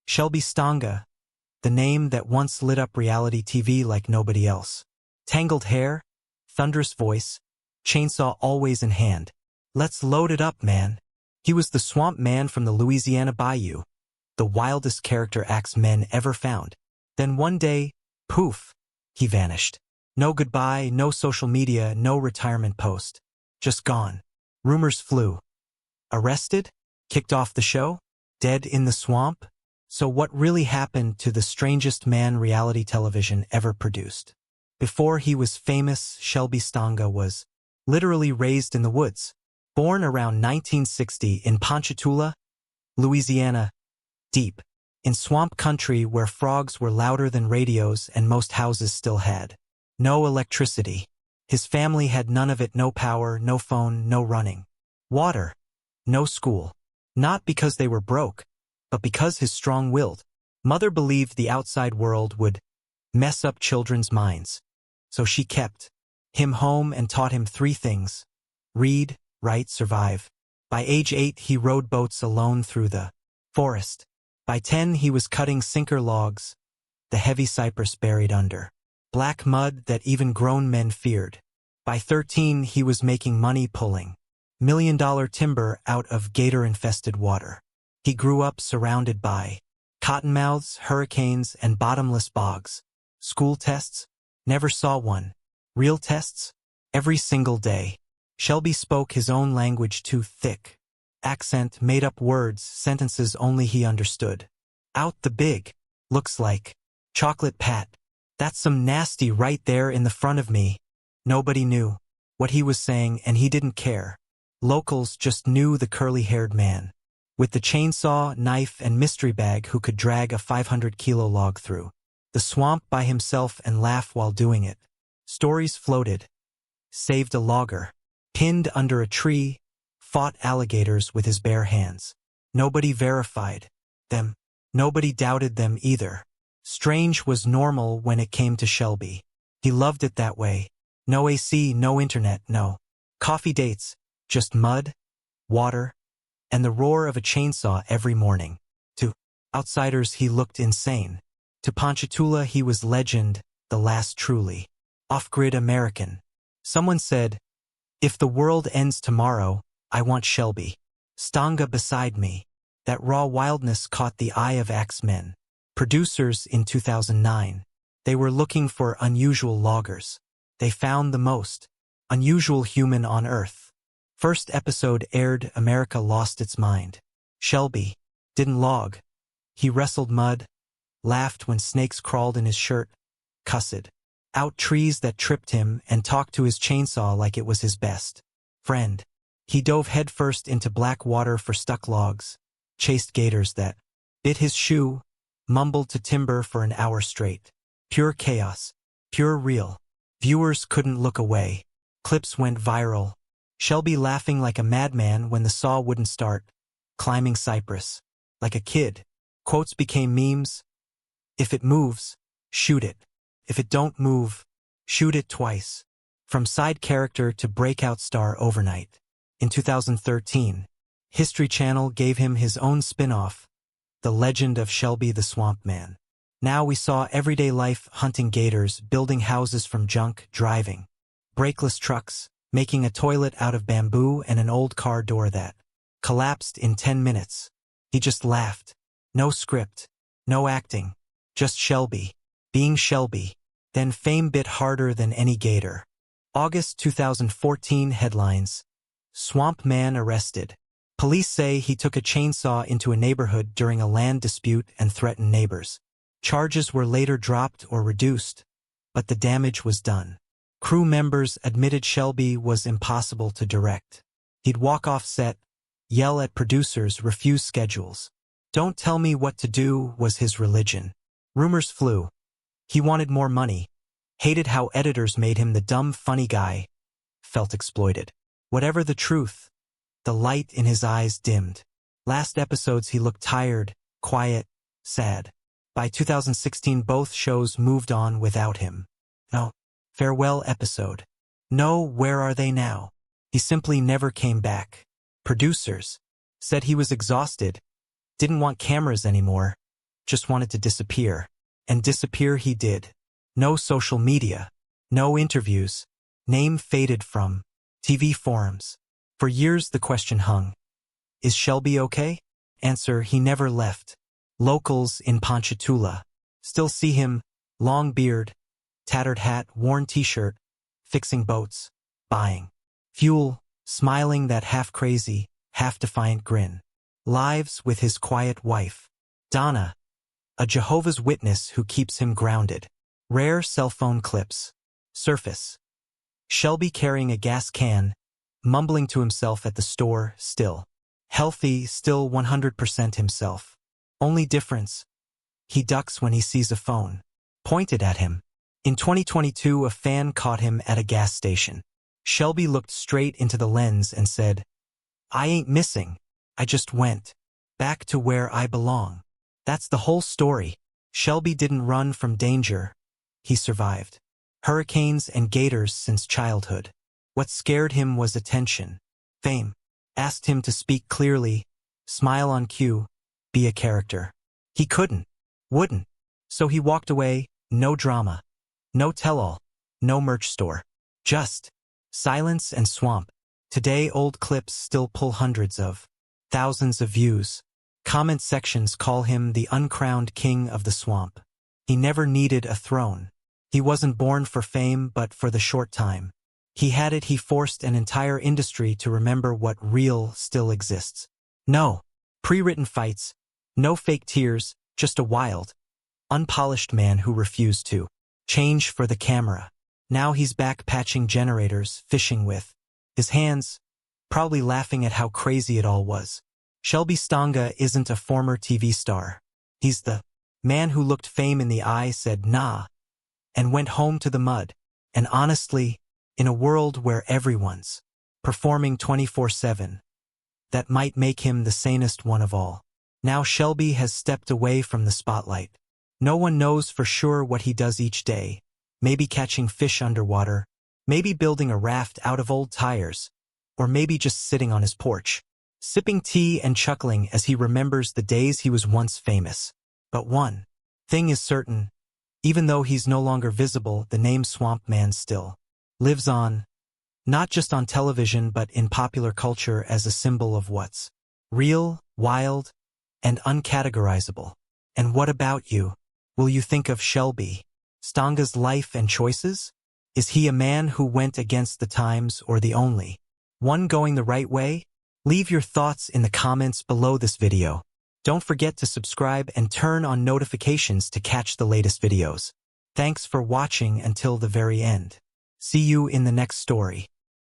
Shelby Stanga, the name that once lit up reality TV like nobody else. Tangled hair, thunderous voice, chainsaw always in hand. Let's load it up, man. He was the swamp man from the Louisiana bayou, the wildest character axe men ever found. Then one day, poof, he vanished. No goodbye, no social media, no retirement post. Just gone. Rumors flew. Arrested? Kicked off the show? Dead in the swamp? So what really happened to the strangest man reality television ever produced? Before he was famous, Shelby Stanga was literally raised in the woods. Born around 1960 in Ponchatoula, Louisiana, deep in swamp country where frogs were louder than radios and most houses still had no electricity. His family had none of it, no power, no phone, no running water, no school. Not because they were broke, but because his strong-willed mother believed the outside world would mess up children's minds. So she kept him home and taught him three things: read, write, survive. By age 8, he rowed boats alone through the forest. By 10, he was cutting sinker logs, the heavy cypress buried under black mud that even grown men feared. By 13, he was making money pulling million-dollar timber out of gator-infested water. He grew up surrounded by cottonmouths, hurricanes, and bottomless bogs. School tests? Never saw one. Real tests? Every single day. Shelby spoke his own language too thick. Accent, made-up words, sentences only he understood. Out the big. Looks like chocolate pat. That's some nasty right there in the front of me. Nobody knew what he was saying, and he didn't care. Locals just knew the curly-haired man with the chainsaw, knife, and mystery bag who could drag a 500-kilo log through the swamp by himself and laugh while doing it. Stories floated. Saved a logger. Pinned under a tree. Fought alligators with his bare hands. Nobody verified them. Nobody doubted them either. Strange was normal when it came to Shelby. He loved it that way. No AC, no internet, no coffee dates, just mud, water, and the roar of a chainsaw every morning. To outsiders he looked insane. To Ponchatoula he was legend, the last truly off-grid American. Someone said, "If the world ends tomorrow, I want Shelby Stanga beside me." That raw wildness caught the eye of Axemen producers in 2009. They were looking for unusual loggers. They found the most unusual human on Earth. First episode aired, America lost its mind. Shelby didn't log. He wrestled mud, laughed when snakes crawled in his shirt, cussed out trees that tripped him, and talked to his chainsaw like it was his best friend. He dove headfirst into black water for stuck logs, chased gators that bit his shoe, mumbled to timber for an hour straight. Pure chaos, pure real. Viewers couldn't look away. Clips went viral. Shelby laughing like a madman when the saw wouldn't start, climbing cypress like a kid. Quotes became memes. If it moves, shoot it. If it don't move, shoot it twice. From side character to breakout star overnight. In 2013, History Channel gave him his own spin-off, The Legend of Shelby the Swamp Man. Now we saw everyday life, hunting gators, building houses from junk, driving brakeless trucks, making a toilet out of bamboo and an old car door that collapsed in 10 minutes. He just laughed. No script, no acting, just Shelby, being Shelby. Then fame bit harder than any gator. August 2014 headlines: Swamp Man arrested. Police say he took a chainsaw into a neighborhood during a land dispute and threatened neighbors. Charges were later dropped or reduced, but the damage was done. Crew members admitted Shelby was impossible to direct. He'd walk off set, yell at producers, refuse schedules. "Don't tell me what to do" was his religion. Rumors flew. He wanted more money. Hated how editors made him the dumb, funny guy. Felt exploited. Whatever the truth, the light in his eyes dimmed. Last episodes he looked tired, quiet, sad. By 2016 both shows moved on without him. No farewell episode. No where are they now. He simply never came back. Producers said he was exhausted, didn't want cameras anymore. just wanted to disappear. And disappear he did. No social media. No interviews. Name faded from TV forums. For years the question hung. Is Shelby okay? Answer, he never left. Locals in Ponchatoula still see him, long beard, tattered hat, worn t-shirt, fixing boats, buying fuel, smiling that half-crazy, half-defiant grin. Lives with his quiet wife, Donna, a Jehovah's Witness who keeps him grounded. Rare cell phone clips surface. Shelby carrying a gas can, mumbling to himself at the store, still healthy, still 100% himself. Only difference, he ducks when he sees a phone pointed at him. In 2022, a fan caught him at a gas station. Shelby looked straight into the lens and said, "I ain't missing. I just went back to where I belong." That's the whole story. Shelby didn't run from danger. He survived hurricanes and gators since childhood. What scared him was attention. Fame asked him to speak clearly, smile on cue, be a character. He couldn't, wouldn't. So he walked away, no drama, no tell-all, no merch store. Just silence and swamp. Today old clips still pull hundreds of thousands of views. Comment sections call him the uncrowned king of the swamp. He never needed a throne. He wasn't born for fame but for the short time he had it. He forced an entire industry to remember what real still exists. No pre-written fights, no fake tears, just a wild, unpolished man who refused to change for the camera. Now he's back patching generators, fishing with his hands, probably laughing at how crazy it all was. Shelby Stanga isn't a former TV star. He's the man who looked fame in the eye, said nah, and went home to the mud. And honestly, in a world where everyone's performing 24/7, that might make him the sanest one of all. Now Shelby has stepped away from the spotlight. No one knows for sure what he does each day. Maybe catching fish underwater, maybe building a raft out of old tires, or maybe just sitting on his porch, sipping tea and chuckling as he remembers the days he was once famous. But one thing is certain, even though he's no longer visible, the name Swamp Man still lives on, not just on television but in popular culture as a symbol of what's real, wild, and uncategorizable. And what about you? Will you think of Shelby Stanga's life and choices? Is he a man who went against the times or the only one going the right way? Leave your thoughts in the comments below this video. Don't forget to subscribe and turn on notifications to catch the latest videos. Thanks for watching until the very end. See you in the next story.